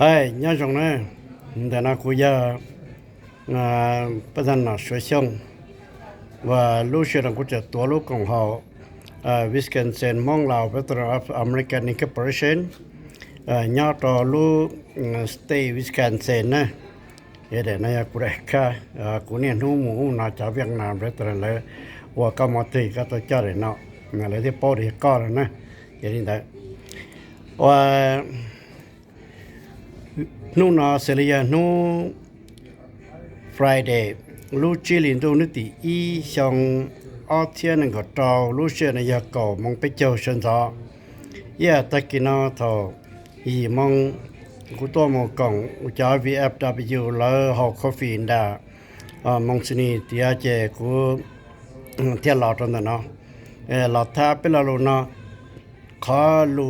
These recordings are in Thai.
嗨，你种呢？在那国家不但那学校，我路学的国家多路公号Wisconsin มองลาว Veteran of American Incorporation ญาตอลู State Wisconsin นะเดี๋ยวนะกูได้ค่ะกูเนี่ยนู้หมูน่าจะเวียดนาม Veteran เลยว่าก็มาตีก็ตัวเจ้าเลยเนาะอะไรที่ป้อที่ก้อนนะอย่างนี้ได้ว่านู่นเสรียนู่ Friday ลูกจีลินดูนึกตีอีชงอาเทียนก็ต่อลูกเชื่อในยาเก่ามองไปเจ้าเชิญจ้าเย่ตะกินเอาทออีมองกูตัวมองกองอุจา VFW แล้วหอกคอฟฟี่นดามองสนีที่อาเจกูเที่ยวหลอดนั่นเนาะหลอดท่าเป็นเราเนาะขอลู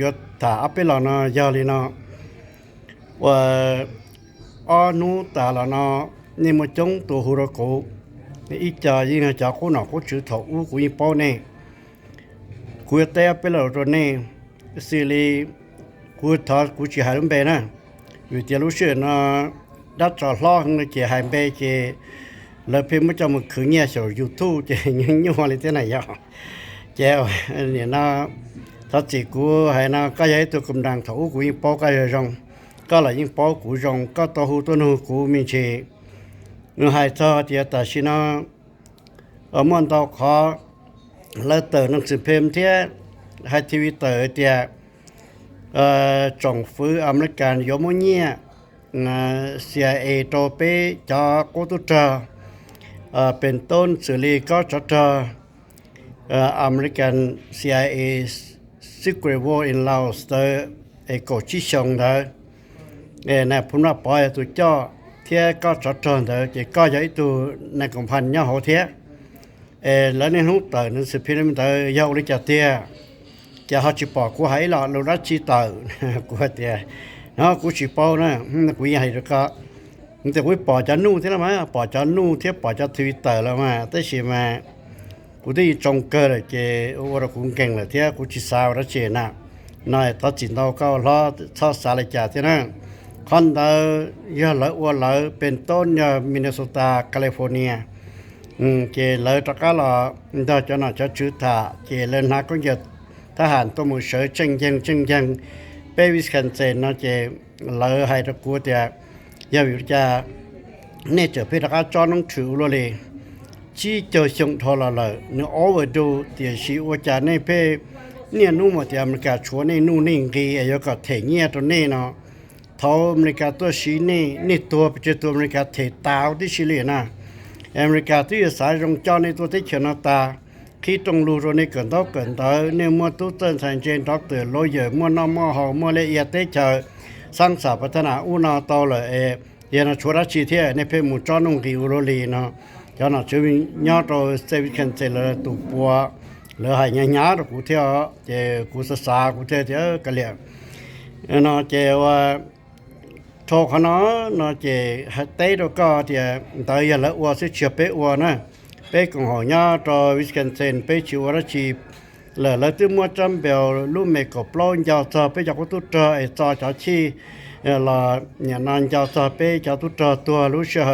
ยศท่าเป็นเราเนาะยาลีเนาะว่าอานูตาละเนาะนี่มาจงตัวหุระกูอีจ่ายิงจากคนหนอกกูชื่อถอกูกูยิงป้อเนี่ยกูเตะเป็นเราตัวเนี่ยสิลีกูทอดกูจะหายลงไปนะอยู่ที่รู้สึกนะดัดจอดล้อหงจะหายไปจะแล้วเพิ่งมาจะมาคืนเงี้ยสู่ยูทูบจะยังยุ่งอะไรที่ไหนยะเจ้าเนี่ยนะถ้าจิกูให้นะก็ยังตัวกำลังถอกูยิงป้อก็ยังก็เลยยิงป้อกูยังก็ตัวหูตัวนู้กูมีเชngười hai cho thì ta xin nó ở môn tàu khó là tờ năng sự phim thế hai TV tờ thì trong phứ American giống như nhé CIA cho bé cho cô tu tròเป็นต้นxử lý có cho American CIA Secret War in Laos ตก่อชิชงได้เนี่ยผมว่าปล่อยตัวเจ้าเที่ยก็จดจนเด้อจะก็ย้ายตัวในกองพันย่อหัวเที่ยแล้วในหูเตอนั้นสิพิมพ์เตอยาวเลยจะเที่ยจะหาจิปอกูให้หล่อเรารัดชีเตอกูเที่ยเนาะกูจิปอนะกูยังให้แล้วก็แต่กูปอจะนู่ที่ละมั้ยปอจะนู่เที่ยปอจะทวิตเตอร์แล้วมาแต่สิมากูได้จงเกิดเลยจะว่าเราคงเก่งเลยเที่ยกูจิสาวรัดเจน่ะน้อยตัดสินเราก็รอทอดสาเลยจ่าที่นั่นคนเดอยาละว่าละเป็นต้นยามินนิโซตาแคลิฟอร์เนียเจเลยตะกะละดาจะน่าจะชื่อท่าเจเลยนักก็จะทหารตัวมือเสือจึงไปวิสคอนซินนะเจเลยให้ตะกูเตียยาวิจาเนี่ยจะพิทักษ์จอน้องถือเลยชี้เจอชงทอละเลยเนี่ยโอเวอร์ดูเตียชีว่าจะเนี่ยเพ่เนี่ยนู่นมาเตียอเมริกาชัวเนี่ยนู่นนี่กีไอ้ยก็เถียงเงี้ยตัวนี้เนาะท้ออเมริกาตัวชีนี่ตัวเป็นตัวอเมริกาเทตาวที่ชิลีนะอเมริกาที่สายรงจอในตัวที่เขียนตาคิดตรงรูในเกินต่อเนี่ยมัวตู้เต้นสันเจนด็อกเตอร์โลเยอร์มัวนอมหอมัวละเอียดเตเจอสร้างสรรค์พัฒนาอุณาโตเลยยานาชัวราชีเทียในเพมุจอนุ่งกิอุโรลีเนาะยานาช่วยยอดเราเซวิคันเซลตุปัวเหลือให้ยากูเที่ยวเจกูศึกษากูเที่ยวกะเลียเนาะเจว่าโทขนาเนาะเจฮัตเต้ตัวก็ที่ตายละว่าสิเชื่อเปว่านะเปของหอยาตอวิสคอนซินเปชิวราชีแล้วตึมัวจำเบลลูเมกปลอนยาวซาเปจากตุตไอซาจาชีละเนี่ยนานยาวซาเปจากตุตตัวรู้เชื่อ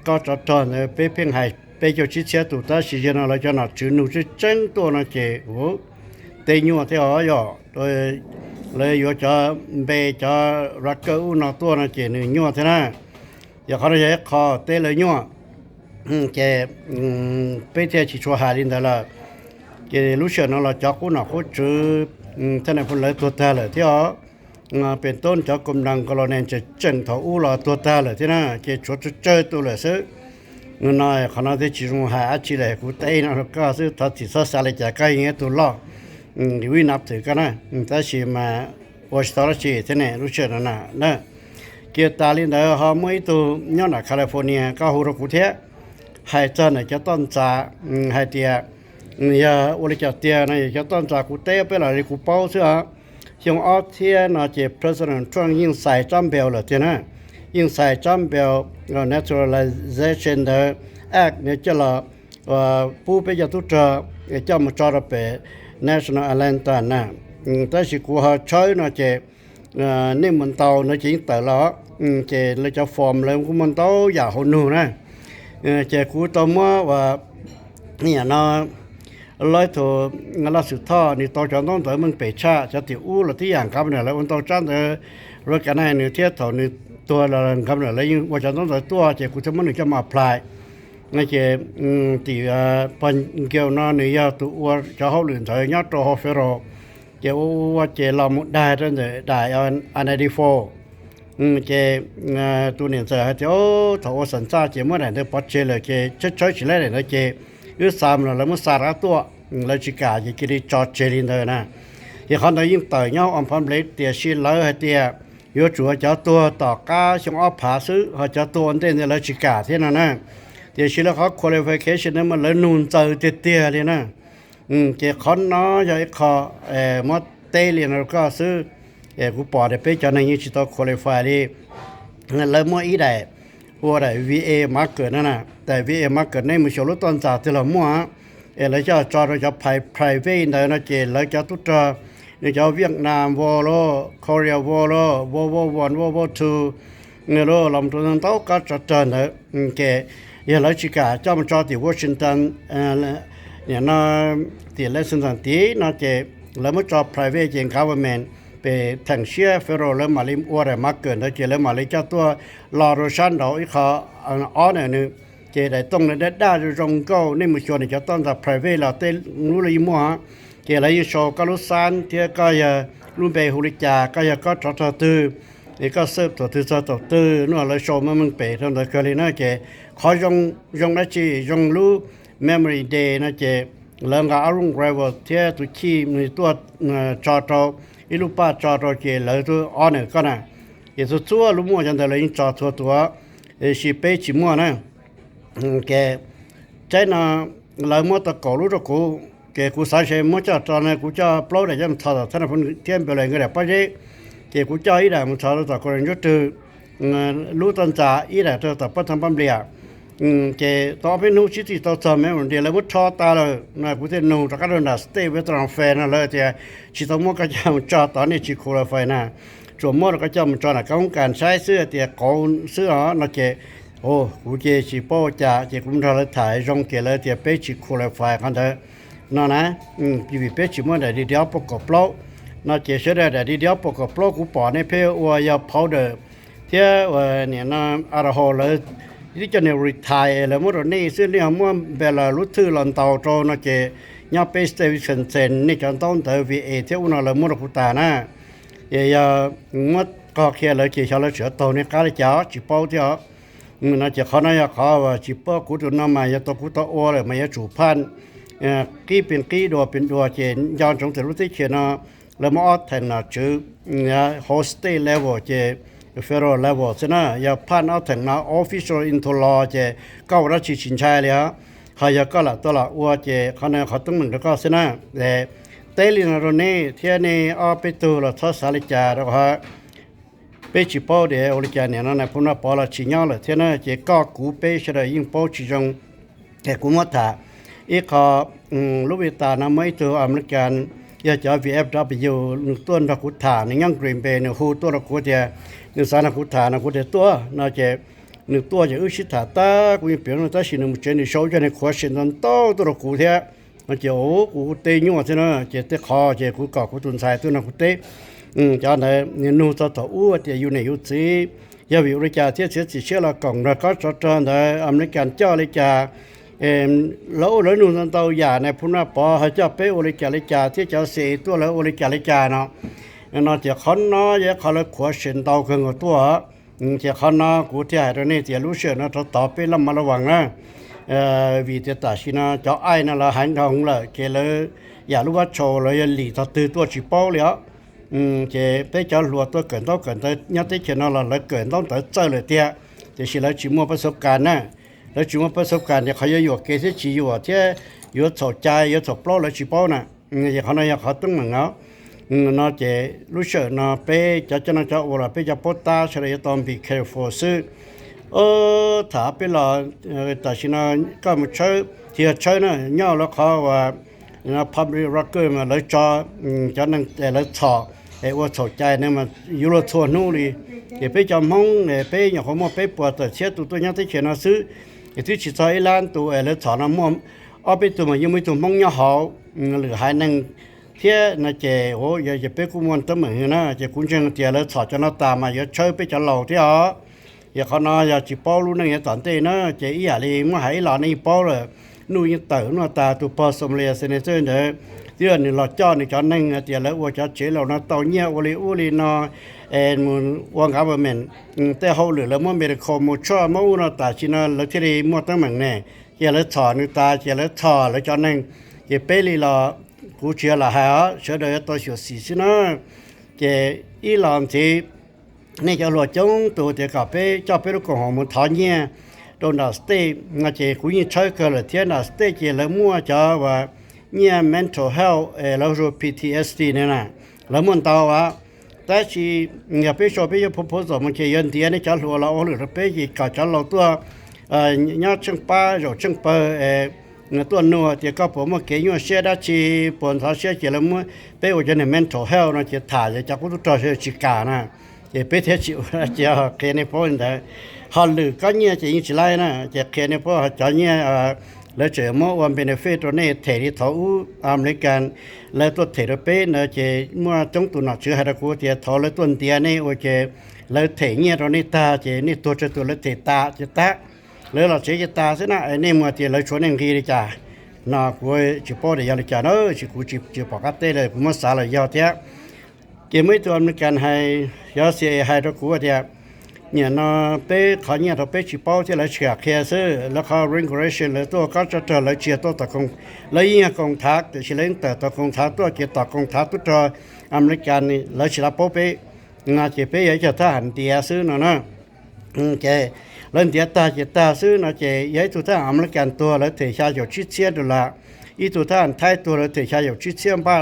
ก็จะตอนเปเพียงให้เปจะชิเสียตุตาสิเจนะละจะน่ะจืนูสิจังตัวนะเจโอ้เตญัวเทอยอโดยเลยอยู่จะเบจะรักเกอุนตัวนะเจนึงยั่วเท่านั้นอย่าเขาจะคอเตเลยยั่วเจไปเที่ยวชิชัวหาลินแต่ละเจรู้เชื่อนะเราจักอุนเขาจื้อท่านผู้เลยตัวตาเลยที่อ๋อเป็นต้นจากกำลังกรณีจะจังเขาอุลตัวตาเลยที่นั่นเจชดเจอตัวเลยซึ่งน้อยขณะที่ชิชัวหาชิเลยกูเต้นะก็ซึ่งทัดสิสาเลยจะใกล้เงี้ยตัวล้อวินับถือกันนะแต่ชิมาวัชตรชีที่นี่รู้เชื่อนะเกี่ยวตาลินเดอร์ฮาไม่ตัวย้อนแคลิฟอร์เนียก็หูรกุเทให้เจ้าเนี่ยจะต้นจ่าให้เตียอย่าอุลิจเตียนะจะต้นจ่ากุเตไปเลยกุเป้าเสือช่วงออเทียนะเจ็บ President Trump ยิ่งใส่จัมเบลเลยทีนะยิ่งใส่จัมเบล Naturalization Act เนี่ยจะละผู้ไปจะตุจเจ้ามาจอดไปNational Atlanta นะแต่สิกูหาใช้นะเจ nên mình tàu nó chỉ tới đó chế là cho form lên của mình tàu giả hồn nụ nè chế cú tàu mua và nè nó lấy thôi là sự thọ thì tàu chọn tới mình bể cha cho tiểu u là tí hàng cam này là mình tàu chọn tới rồi cái này nữa thiết thầu nữaตัวเราคำนั้นเลยว่าจะต้องตัวเจ้ากูจะมันจะมาพลายงั้นเจ้ที่ปันเกี่ยวนอนเนี่ยตัวจะเขาหลุดถอยยัดตัวเขาเฟรเจ้าว่าเจ้าเราหมดได้ตั้งแต่ได้อันนี้โฟเจ้ตัวเนี่ยจะเจ้าถ้าว่าสัญชาติเจ้าเมื่อไหร่เนี่ยปัจเจเลยเจ้าใช้ชีวิตเนี่ยเจ้ายุสามแล้วมันสาระตัวเราจิกาจะกินจอดเจริญเลยนะที่เขาเนี่ยยิ่งต่อยเงาอันพันเล็กเตี้ยชิ้นเลยเตี้ย有主要叫多到家像我爬树和叫多安点的来去干天了呢，就是了好 qualification 那么来弄走的点的呢，这看那有一个么带领那个是我把的被叫那一起到 qualify 的，那来么一代我的 VA marker 呢，在 VA marker 那么小路端咋的了么？来叫抓着叫 private 的那些来叫都着。นี่เจ้าเวียดนามวอลโลเกาหลีวอลโลวอลวันวอลทูเนี่ยเราลำตัวนั้นเต้าก็จะเจอเนี่ยแกอย่างไรชิกาเจ้ามันจอที่วอชิงตันเนี่ยน่าที่เลสันตันที่น่าจะแล้วมันจอ private เอง government ไปแทงเชียเฟโรแล้วมาลิมวัวอะไรมากเกินแล้วเจแล้วมาลิเจ้าตัวลอโรชันเราอีกเขาอ้อเนี่ยนึงเจได้ตรงนั้นได้จงก็นี่มันชวนจะต้องจาก private เราเต้รู้เลยมั่วเกี่ยอะไรยิ่งโชก็รู้สันเที่ยก็อย่ารุ่นเบหุริจาก็อย่าก็ทอดตื้อนี่ก็เสิร์ฟตัวตื้อนู่นเลยโชมันเป๋ทำแต่ก็เลยนะเจ้เขายงได้จียงรู้ memory day นะเจ้เรื่องการอารมณ์เร็วเที่ยตัวขี้มีตัวจอดอีลูกป้าจอดเจ้เลยตัวอ่อนก็นะอีตัวชัวรู้มั่วจังแต่เลยยิ่งจอดตัวสิเป้ชิมั่วนะแกใจน่ะเลยมั่วตะกอรู้ตะกูแกกูสายเชมั่วจะตอนนั้นกูจะปล่อยได้ยังทอดท่านคนเที่ยงไปเลยก็ได้ป้าเจ้แกกูจะอีได้มันทอดแต่คนยุติรู้ตอนจ่าอีได้แต่ปัจจุบันเรียแกต่อไปนู้ชิติต่อจำไม่เหมือนเดียวแล้วมุดทอตาเลยนะกูจะนู้ตะกันโดนสเตย์เวทรองแฟนนั่นเลยแต่ชิตมั่วก็จะมันจอดตอนนี้ชิคูลไฟนะส่วนมั่วก็จะมันจอดนะเขาการใช้เสื้อแต่เขาเสื้อนะแกโอ้กูเจชิโป้จ่าเจกุมทอเลยถ่ายจงเกเลยแต่ไปชิคูลไฟกันเถอะนั่นนะพี่ไปชิมั่วได้เดียวปกปล้อน่าเจเสด็จได้เดียวปกปล้อกูปอในเพลว่ายาพาวเดอร์เที่ยวเนี่ยนะอะไรฮอเลยที่จะเนี่ยรีทายแล้วมั่วนี่ซึ่งเนี่ยมั่วเวลารู้ชื่อหลังเตาโจน่าเจยาไปสเตชันเซนนี่จะต้องเตอวีเอเที่ยวนั่นเลยมั่วกูตานะอย่ามั่วก็แค่เลยเจชาเลยเสือโตเนี่ยการจ่าจีเป้าเที่ยวน่าจะเขาเนี่ยเขาว่าจีเป้ากูตัวน้ำมาอย่าตัวกูตัวอ้วนเลยไม่อย่าจูพันกี้เป็นกี้ดัวเป็นดัวเจนย้อนจงแต่รู้ที่เขียนแล้วมาออดแทนน่ะชื่อเนี่ยโฮสเตลเลเวลเจfederal level ใช่ไหมอย่าผ่านเอาถึงนะ official into law เจก็รัชชินชัยเลยฮะเขาอยากก็ละตัวละวัวเจเขาเนี่ยเขาต้องหนึ่งแล้วก็ใช่ไหมแต่เตลินารนี่เที่ยนี่เอาไปตัวละทัศสาลิจาแล้วก็ไปจีบเดี๋ยวอลิจาเนี่ยนั่นนะพูดว่าพอละชิญญาเลยเที่ยนั่นเจก็กูไปเฉยยิ่งปอชิจงแต่กูมั่วถ่าอีกเขาลูกวิตานะไม่ตัวอเมริกันอยากจะ VFW ตัวนักขุดถ่านในยังกรีนเบย์เนี่ยหูตัวนักขุดเดียนึกสารนักขุดถ่านนักขุดเดียตัวน่าจะนึกตัวจะอุชิตาตากูยังเปลี่ยนตัวสิ่งนึงมันจะในโชว์จะในขวดสิ่งนั้นโตตัวนักขุดเดียมันจะโอ้กูเตยยั่วใช่ไหมจะเตะคอจะกูเกาะกูตุนสายตัวนักขุดเตะจากนั้นเนี่ยนู่นตัวอ้วนจะอยู่ในยุติยาวิริจาเที่ยวเชื่อละกล่องแล้วก็จอดในอเมริกันเจ้าเลยจ่าแล้วแล้วนู่นตัวอย่างในพุ่นว่าพอเขาจะไปโอริจาริจาที่จะเสียตัวแล้วโอริจาริจาเนาะน่าจะขันน้อยเขาเลยขวดเส้นตัวขึ้นตัวจะขันน้อยกูที่ไหนนี่จะรู้เชื่อนะต่อไปแล้วมาระวังนะวิธีตัดสินนะจะไอ้นั่นละหันทองเลยเกเลยอย่ารู้ว่าโชว์เลยหลีตัดตัวจีบเป้าเลยจะไปจะหลวดตัวเกินแต่ยัดที่เขียนนั่นละเลยเกินต้องแต่เจอเลยเตี้ยจะสิเลยจีมัวประสบการณ์นะแล้วจุดประสบการณ์เนี่ยเขาจะอยู่เกษตรชีอยู่ที่อยู่สดใจอยู่สดปล้อแล้วชีป้อน่ะอย่างเขาเนี่ยเขาต้องเหมือนเขาน่าจะรู้สึกน่าไปจะน่าจะว่าไปจะปตาเฉลี่ยตอนbe careful ซึ่งถ้าไปหล่อแต่ชินะก็มันใช้ที่ใช้น่ะย่อแล้วเขาว่าpublic record มาเลยจะนั่งแต่ละช่อ ว่าสนใจเนี่ยมันอยู่รถทัวร์นู่นเลยไปจำห้องไปอย่างเขามาไปปวดแต่เชื่อตัวยังที่เขียนหนังสือที่ชิดใจล้านตัวแล้วถอนน้ำมันเอาไปตัวมันยังไม่ตัวห้องยังหอหรือหายนั่งเที่ยน่าจะโอ้ยจะไปกู้มันตั้งเหมือนนะจะคุ้นเชิงเตียแล้วถอดจะน่าตามาเยอะเชยไปจะเหล่าที่อ๋ออย่าเขาน่าอย่าจีป้อรู้นั่งอย่าตอนเต้นะจะอีอะไรมั่วหายหลานนี่ป้อเลยนู่นยังเต๋อนู่นตาตัวป้อสมเลียเซเนเซอร์เด้อเดือนนี่เราจ้อนี่จะนั่งเตียแล้วว่าจะเฉยเราน่าเต่าเงี้ยอุลีนอมันวางกับมันแต่เขาเหลือแล้วมันเป็นคอมมูชั่วมั่วน่าตาชินะแล้วที่นี่มั่วตั้งเหมือนเนี่ยอย่าแล้วถอดนี่ตาอย่าแล้วถอดแล้วจะนั่งอย่าไปลีเรากูเชื่อละฮะเชื่อได้ตัวเชื่อสิสินะเจอีหลานที่นี่จะหลวดจงตัวเด็กกับไปเจ้าไปลูกของมันทอนเนี่ยโดนดัสเต้งาเจคุยใช้กันเลยเทียนดัสเต้เจแล้วมั่วจ้าว่าเนี่ย mental health แล้วรู้ PTSD เนี่ยนะแล้วมันต่อว่าแต่ชีอย่าไปชอบไปจะพบพบสมันเจยันเดียนี่จะหลัวเราหรือไปจีกับจะเราตัวเนี่ยช่างป้าหรือช่างเปตัวนัวที่ก็ผมว่าเกี่ยวเชื่อได้ชีปนทาเชื่อเกี่ยวมั่วไปว่าจะใน mental health นะจะถ่ายจากผู้ตัวเชื่อชิกานะจะไปเที่ยวชิวจะแค่ในพอยน์ฮัลโหลก็เนี่ยจะยิ่งชิไลนะจะแค่ในพอยจะเนี่ยแล้วเจอมั่ววันเป็นเฟสตัวนี้เทที่เขาอเมริกันแล้วตัวเทเราเป็นนะจะมั่วจงตัวหนักเชื่อให้เราคุยจะทอแล้วตัวเดียนี่ว่าจะแล้วเทเนี่ยตัวนี้ตาจะนี่ตัวจะตัวแล้วเทตาจะตาแล้วเราเชื่อตาสินะไอ้นี่มัวที่เราชวนเองทีเลยจ้าน่าคุยจีบปอดยังเลยจ้าเนอะจีคุยจีบปากเต้เลยผมว่าสาเลยยาวเท่าเกี่ยไม่ตัวอเมริกันให้ยาเสียให้เราคุยเท่าเนี่ยน่าไปขอเนี่ยเราไปจีบปอที่เราเชื่อแค่ซื้อแล้วเขา regulation เลยตัวก็จะเจอเลยเชื่อตัวตะคงแล้วยิ่งกองทัพแต่เชื่อเล่นแต่ตะคงทัพตัวเกี่ยวกับกองทัพตัวอเมริกันนี่เราเชื่อปอไปงานจีบไปยังจะทหารเดียซื้อเนาะแกเล่นเดียตาเจตาซื้อนะเจยัยตัวท่านอเมริกันตัวแล้วเทชาอยู่ชิดเชียดละอีตัวท่านไทยตัวแล้วเทชาอยู่ชิดเชียบ้า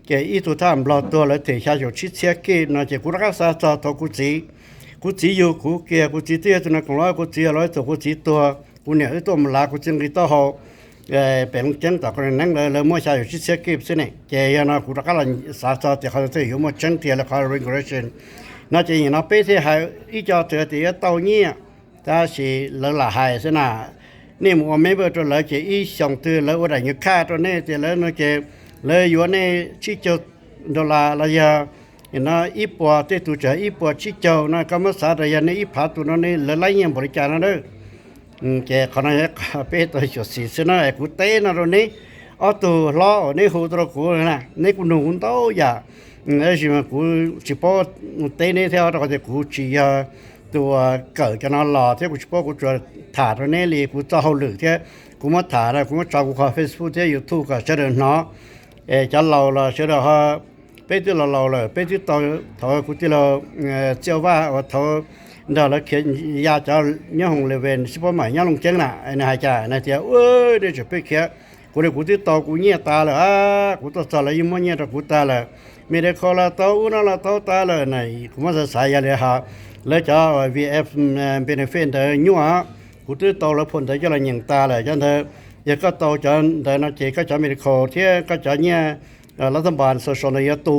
แกอีตัวท่านบลอตัวแล้วเทชาอยู่ชิดเชียกินะเจกุรักษาตัวกุจีอยู่กุเกียกุจีเตี้ยตัวนั้นของเรากุจีร้อยตัวกุจีตัวกูเนี่ยตัวมันลากุจีริตัวเขาเป็นเจ้าตัวคนนั้นเลยมั่วชาอยู่ชิดเชียกิสิเนี่ยแกยันกุรักษาตัวเขาจะอยู่มั่วจังเตี้ยแล้วเขา regulation น่าจะอย่างนั้นไปที่ให้อีจอเจอที่เต่าเนี่ยถ้าสิเหลือละหายสินะนี่มันไม่เบอร์ตัวเลยจะอีสองตัวแล้วอะไรอย่างค่าตัวนี้จะแล้วนะจะเลยอยู่ในชิจดอลลาร์ระยะนะอีปัวที่ตัวจะอีปัวชิจนะก็มาสาระยะในอีผาตัวนั้นเลยไล่ยังบริการนั่นเด้อแกขณะนี้ไปตัวจุดสี่สินะกูเต้นอะไรนี่เอาตัวล้อในหูตัวกูนะในกูหนุ่มโตอย่าแล้วสิมากูสิพอเต้นในเท่าเราจะกูชี้ตัวเกิดกันนหล่อที่กูชอบกูจะถ่ายตัวนี้เลยกูจะเอาหรือที่กูมาถ่ายแล้วกูมาจอกูขอเฟซบุ๊กที่ยูทูบก็เชื่อเนาะจะเราละเชื่อเขาไปที่เราเลยไปที่ตัวเขากูที่เราเจ้าว่าว่าเขาเดี๋ยวเราเขียนยาจะเนี่ยของเลเวนสิบวันใหม่เนี่ยลงเจ้งน่ะไอ้นายจ่าไอ้เจ้าเอ้ยเดี๋ยวจะไปเขียนกูเลยกูที่ตัวกูเนี่ยตาเลยกูตัวสารยิ่งมันเนี่ยตัวกูตาเลยไม่ได้ขอละตัวอุณละตัวตาเลยไหนกูมาจะสายเลยฮะแล้วจะ VF เป็นเฟนเดอร์ยัวกูตื้อโตแล้วพ้นแต่จะอะไรอย่างตาเลยจันเถอะยังก็โตจนแต่นักเจก็จะมีขอเที่ยก็จะเนี่ยรัฐบาลโซเชียลยตุ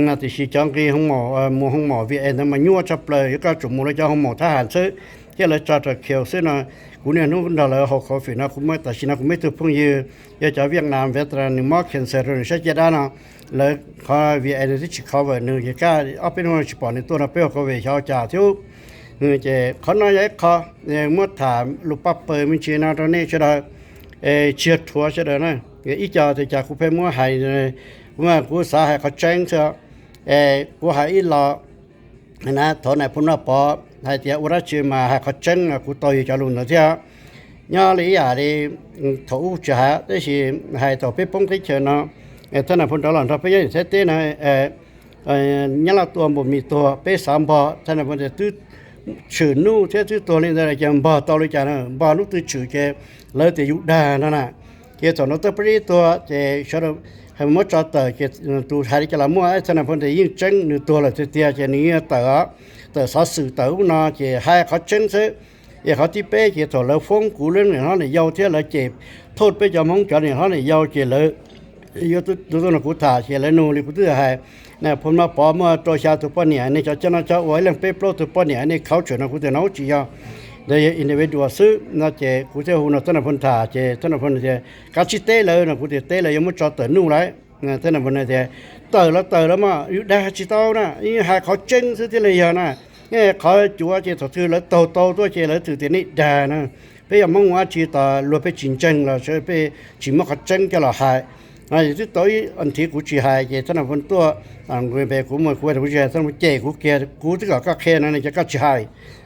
นาที่ชี้จังกีห้องหมอหมู่ห้องหมอ VN นั้นมันยัวจับเลยก็จุ่มมูลจะห้องหมอทหารซื้อที่เราจะเขียวซื้อนะกูเนี่ยนู้นเราเลยเขาฝีนะกูไม่แต่ชินะกูไม่ถูกพุ่งยือจะเวียดนามเวทรันมอร์เคนเซอร์ใช่จะได้นะแล้วเขา VN ที่ชิคเขาแบบนึงก็เอาเป็นว่าชิปอนในตัวนับเป้าเขาเวชเอาจ่าที่เจเขาน้อยเขาเมื่อถามลูกปั๊บเปิดมันชีนาตอนนี้จะได้เชียร์ทัวร์จะได้นะอีจ่าที่จากกูเป็นมั่วหายเมื่อกูสาให้เขาแจ้งเถอะกูหายอีหล่อนะถอนในพุ่นว่าปอให้เจ้าอุระชื่อมาให้เขาแจ้งกูต่อยจะลุนเถอะย่อเลยอย่าเลยถูจะหาได้สิให้ต่อไปป้องที่เชิญเนาะท่านพุ่นตลอดเราไปยังเสด็จนะยันละตัวบ่มีตัวไปสามบ่ท่านพุ่นจะตื้อชื่อนู้เท่าตัวนี้ได้ยังบ่ต่อเลยจ้านะบ่นู้ตื้อชื่อแกเลยแต่ยุดานั่นน่ะแกตอนนั้นตัวไปตัวเจชอบให้มั่วจอดเตอแกตัวไทยจะละมั่วไอ้ท่านพุ่นจะยิ่งจังหนึ่งตัวเลยเตี้ยจะนี้เตอสอสื่อเตอเนาะเจให้เขาจังซะอย่าเขาที่เป้เจตัวแล้วฟ้องกูเรื่องเนี่ยเขาเนี่ยยาวเท่าไรเจ็บโทษไปจำห้องจอดเนี่ยเขาเนี่ยยาวเจเลย yo tu no kuta che le no li kutu hai na phom ma pa ma to sha tu pa ni ne cha cha na cha wa lang pe pro tu pa ni ne khau chhe na kutu no chi ya de individual su na che kutu hu na tan phon tha che tan phon che ka chi te le na kutu te le yo mo cha te nu lai na tan phon ne che tờ la ma yu da chi tao na yi ha khau chen su ti le ya na ne khau chu che to tu le to to che le tu ti ni da na bây giờ mong muốn chỉ ta luật về chiến tranh là sẽ về chỉ một cái tranh cái là hại này thì tới anh thì cũng chỉ hại vậy, thế nào phân tua người về cũng một quê cũng chỉ thế nào chế cũng kia cũng tất cả các khe này chỉ các chỉ hại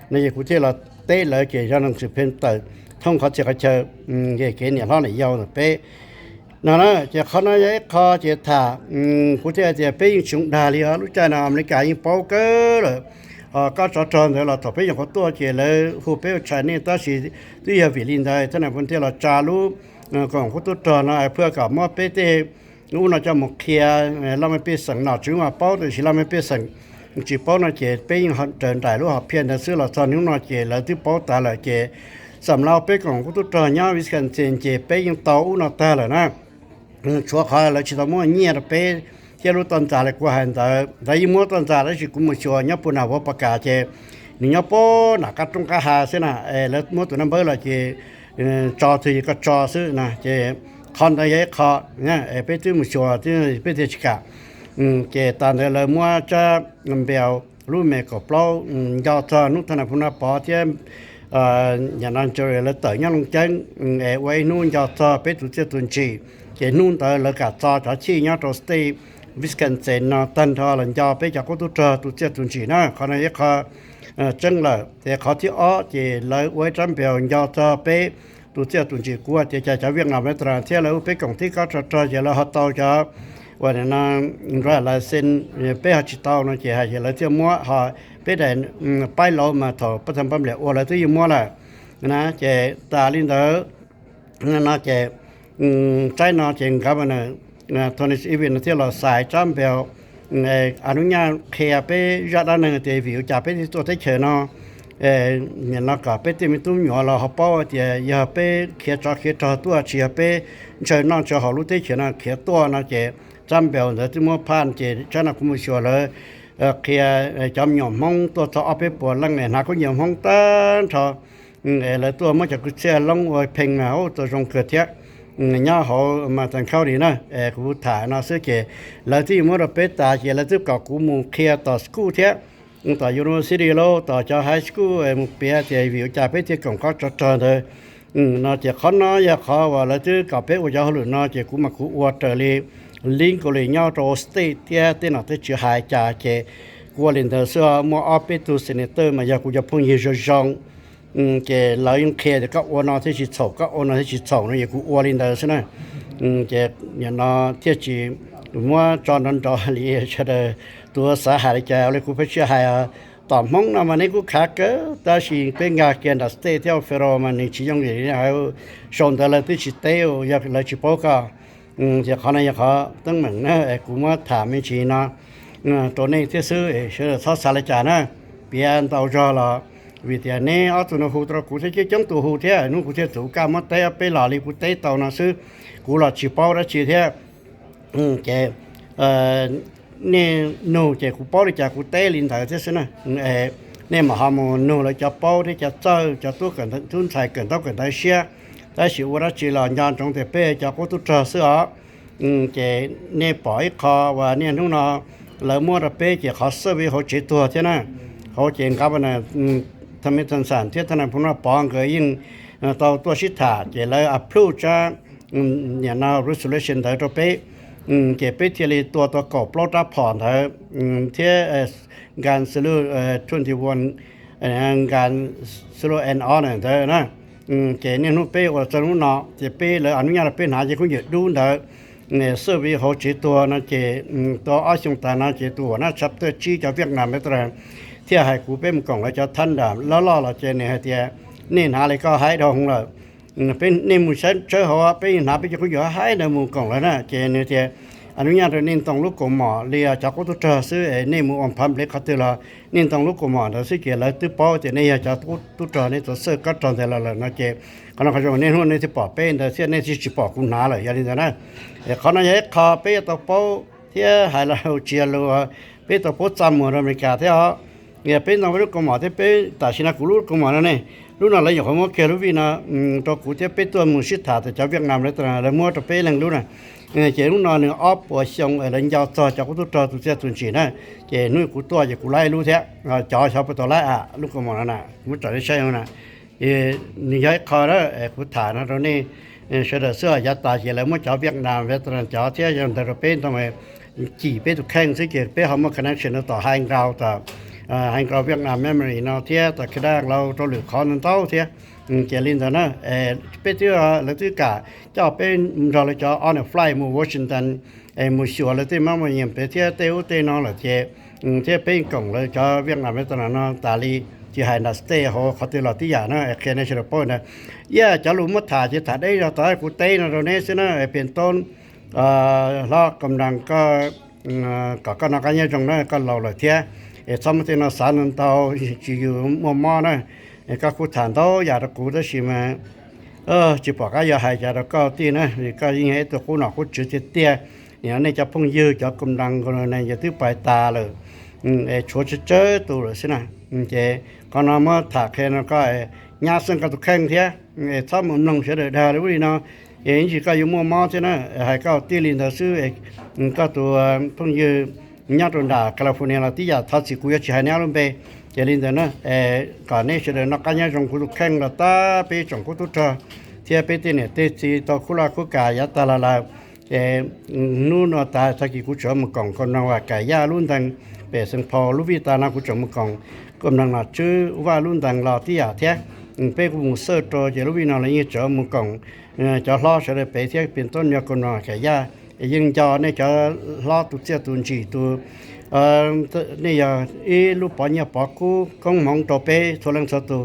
này cũng thế là tế lợi cái cho nên sự phân tử thôngเขาจะเจอcáiเนี่ยเราเนี่ยยาวไปนั่นนะจะเขาเนี่ยเขาจะถ่าcũng thếจะไปยิงชุนดาลีฮะรู้จักนะอเมริกายิงเป้าเกอเลยก็จะจอนเดี๋ยวเราต่อไปอย่างเขาตัวเจเลยผู้เป็นชายนี่ตั้งสิที่จะวิลินได้ท่านคนที่เราจารุของเขาตัวจอนนะเพื่อกับมอเปเต้นู้นเราจะหมกเคียเราไม่เป็นสังหนาจึงว่าเป้าแต่สิเราไม่เป็นสังจีเป้าน่ะเจเป็นยังเดินได้รู้หอบเพียนแต่ซื้อเราจอนนู้นน่ะเจแล้วที่เป้าตาเลยเจสำหรับเป็นของเขาตัวจอนย่าวิสกันเจนเจเป็นยังเตาอุณตาเลยนะชัวร์เขาเราชิตามัวเงียบเป็นเจ้ารู้ตอนจ่าเลยกว่าเห็นแต่ยิ่งมัวตอนจ่าแล้วสิกุมชัวร์เนี่ยปุ่นเอาประกาศเจนี่เนี่ยป้อหนักกระตุ้งกระหาเสียนะแล้วมัวตัวนั้นเบอร์ละเจจอที่ก็จอซื้อนะเจคอนได้ยังคอเนี่ยเป็นที่มุชัวร์ที่เป็นที่ชิกาเจตอนเดี๋ยวมัวจะเบลรู้เมก็เปล่ายอดจอนุธนาพุนาปอเทียมอย่างนั้นจะเลยเต๋อยังลงจังไว้นู่นยอดจอเป็นตัวเจ้าตุนจีเจนู่นเต๋อเลยกัดจอจะชี้ยอดตัวสตีวิสกันเซนนะตันทอหลังจอไปจากกุตุเจอตัวเจ้าตุนจีนะเขาในเขาจังเลยแต่เขาที่อ้อเจเลยไว้จำเบลยอดจอไปตัวเจ้าตุนจีกัวเจจะเวียงนามไม่ตราเที่ยวแล้วไปกองที่เขาจะเจแล้วเขาเตาจะวันนั้นเราลายเส้นไปหาจิตเตานะเจหาเจแล้วเที่ยวมัวหาไปได้ไปเรามาถอประทำปั๊มเหลวอะไรที่ยิ่งมัวละนะเจตาลินเดอร์นะเจใจนอเจงครับนะตอนนี้อีเวนต์ที่เราสายจำเบลอนุญาตเคลียร์ไปยอดนั้นเตวิวจะไปที่ตัวที่เชิญเนาะเนี่ยเราก็ไปที่มีตุ้มหยอเราเขาเป้าเดี๋ยวอย่าไปเคลียร์ตัวเชียไปเชิญน้องเชิญเขารู้ที่เชิญนะเคลียร์ตัวนะเจจำเบลแต่ที่มัวผ่านเจฉันน่ะคุ้มชัวร์เลยเคลียร์จำหย่อมห้องตัวจะเอาไปปวดลังเนี่ยหาคนหย่อมห้องต้านเถอะแล้วตัวมันจะกุเชียลงไว้เพ่งเอาตัวตรงเกิดเทะย่าเขามาตั้งเข้าดีนะกูถ่ายนะซื้อเกแล้วที่มัวเราไปตาเจแล้วที่กับกูมูเคลียร์ต่อสกูเทะต่อยูนิเวอร์ซิตี้โลต่อจะไฮสคูลมุเปียเจวิวจะไปที่ของเขาจอดเลยน่าจะเขาน้อยอยากเขาว่าแล้วที่กับไปว่าจะหลุดน่าจะกูมากูอวดเลยลิงก์ก็เลยย่อตัวสเตทเทียที่น่าจะชื่อหายจ่าเจกูเรียนเธอเสื้อมัวออฟฟิศตัวเซเนเตอร์มาอยากกูจะพุ่งยืนจองเจเรายังเคแต่ก็อวนอที่ชิดโฉก็อวนอที่ชิดโฉนี่กูอวลินเดอร์ใช่ไหมเจอย่างนอเที่ยจีมัวจอนนจอลีเฉดตัวสาหัสใจเลยกูไปเชื่อหายต่อมองนะมันนี่กูขาเกอแต่สิเป็นงานเกียนดัสเตที่เอาเฟโรมันนี่ชิยงเลยเนี่ยเอาชนแต่ละที่ชิเตออยากเลยชิโปก็จะเขาเนี่ยเขาตั้งเหมือนนะกูมาถามไม่ชีนะตัวนี้ที่ซื้อเชื่อทอดสารจานะเปลี่ยนเตาจอละวิธีนี้เอาตัวนู้นหูตัวกูจะจังตัวหูเท่นู้นกูจะถูกการมาเตะไปหล่อเลยกูเตะเตานะซื้อกูหล่อชิเป้าแล้วชีเท่แกนี่นู้นแกกูเป้าเลยจากกูเตะลินถ่ายที่ซื้อนะนี่มาหาโมนู้นเลยจะเป้าที่จะเจอจะตัวกันทุนใส่กันต้องกันได้เชียแต่สิว่าจีหล่อยานตรงแต่เป้จะกูตัวเจอซื้อแกนี่ปล่อยคอว่าเนี่ยนู้นนะแล้วมัวแต่เป้แกเขาซื้อไปเขาจีตัวใช่ไหมเขาเจนครับนะทำให้ทันสารที่ท่านพูดว่าปองก็ยิ่งต่อตัวชิดาเจเลยอัพพลูจะเนี่ยนา resolution เธอตัวเป๊ะเจไปที่เลยตัวกอบปลดรับผ่อนเธอที่การสรุป21การสรุป and on เธอนะเจเนี่ยนู้นเป๊ะว่าจะนู้นเนาะเจเป๊ะเลยอนุญาตเป็นหาเจเขาหยุดดูเธอเนี่ยเซอร์วิสเขาจีตัวนะเจตัวอาชงตานะเจตัวนะชัปเตอร์จีจากเวียดนามไม่ตรงที่ให้กูเป็นกล่องแล้วจะทันดามแล้วล่อเราเจเนี่ยเดียนี่หาอะไรก็หายดองเลยเป็นนี่มูฉันเจอเขาว่าเป็นหาไปจะกูอยู่หายในมูกล่องแล้วนะเจเนี่ยเดีย อนุญาตนินต้องลูกกหมอเลียจากกุตุตาซื้อในมืออมพัมเล็กคัตละนินต้องลูกกหมอแต่สิเกี่ยวแล้วตื้อป้อจะในจากกุตุตาในตัวเสื้อกัดตอนแต่ละนะเจเขาเขาจะในหุ่นในที่ปอเป็นแต่เสียในที่ชิปอคุณนาเลยอย่างนี้นะเขาในคาเป้ตัวป้อที่หายเราเชียร์เราเป้ตัวป้อจำมืออเมริกาที่เขาเนี่ยเป็นต้องลูกกหมอที่เป็นแต่ชินากุลูกกหมอนั่นเองรู้น่ะแล้วอย่างเขาเคลูวีนะตัวกูที่เป็นตัวมือชิดถาแต่จากเวียดนามเลยตัวแล้วมัวตัวเป็นแรงรู้นะเจรู้นอนเนี่ยออฟปวดชงอะไรยาวต่อจากกุตุตอตุเสียตุนชีนะเจนู่นกูตัวจะกูไล่รู้แท้จอชาวปตอไล่ลูกกหมอนั่นน่ะมุจได้ใช่มั้ยน่ะนี่ย้ายคอแล้วกูถานะตอนนี้เสด็จเสื้อยัดตาเจแล้วมัวจอเวียดนามเวตรันจอเที่ยยังแต่เป็นทำไมจีเป็นตุแข้งสิเกตเป็นเขามาคอนเนคชั่นต่อให้เราต่อให้เราเวียดนามเมมโมรีเนาะเที่ยแต่คือได้เราตัวหรือคอนั่นเต้าเที่ยเจลินนะเป็นที่แล้วที่กะเจ้าเป็นเราเลยจะ on a flight มูวอชิงตันมูชัวแล้วที่มาอย่างเป็นที่เตวเตนอละเที่เป็นกล่องเลยจะเวียดนามเป็นตอนนั้นตาลีที่ให้นัสเตเขาที่เราที่อย่างนะแค่ในชลปนะจะรู้มัดถ่ายจะถ่ายได้เราต่อให้กูเตนเราเนี่ยสินะเป็นต้นเรากำลังก็นักการเงินตรงนั้นก็เราเลยเที่ยสมัยที่เราสารนั้นเตาจะอยู่มอนะก็กูถามเตาอยากกูได้ใช่ไหมจะบอกก็อย่าให้จะเราก็ที่นะก็ยิ่งให้ตัวกูหนักกูจุดเตี้ยเนี่ยในจะพุ่งยืดจะกำลังคนในจะตื้อปลายตาเลยชัวเจอตัวเลยสินะเจ้ก็นำมาถากแค่นั้นก็ญาติสังกัดแข่งเทียถ้ามันลงเฉยๆได้เลยนะอย่างนี้ก็อยู่มัวมอใช่ไหมให้ก็ตีลินเธอซื้อก็ตัวพุ่งยืดญาติด่าแคลิฟอร์เนียที่อยากทัศน์กูจะใช้แนวลงไปเจริญเดนะก่อนนี้เฉยๆนักการเงินจงคุแข่งละตาไปจงคุตุตาเทียไปที่เนี่ยที่ต่อคุลาคุกายตาลานู่นตาสักกุจมกองคนนว่ากายาลุ่นดังเปสังพอลุวิตานากุจมกองกำลังนัดชื่อว่าลุ่นดังลาที่อยากเทียไปกูมุเซอร์ตัวเจลุวินาอะไรเงี้ยจมกองจะล้อเฉยๆไปเทียเป็นต้นยาคนนว่ากายายิงจอเนี่ยจะล้อตุเสียตุนจีตัวนี่อย่าลูกปอนยาปอกูกงมองตัวเป้โซลังสตู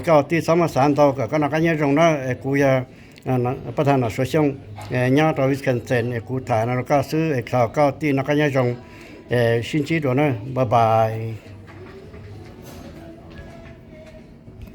ก็ที่สมสารตัวก็นักการเงินตรงนั้นกูยาประธานสชงญาติวิสกันเซนกูถ่ายแล้วก็ซื้อข่าวก็ที่นักการเงินตรงชินชีตัวนั้นบ๊ายบาย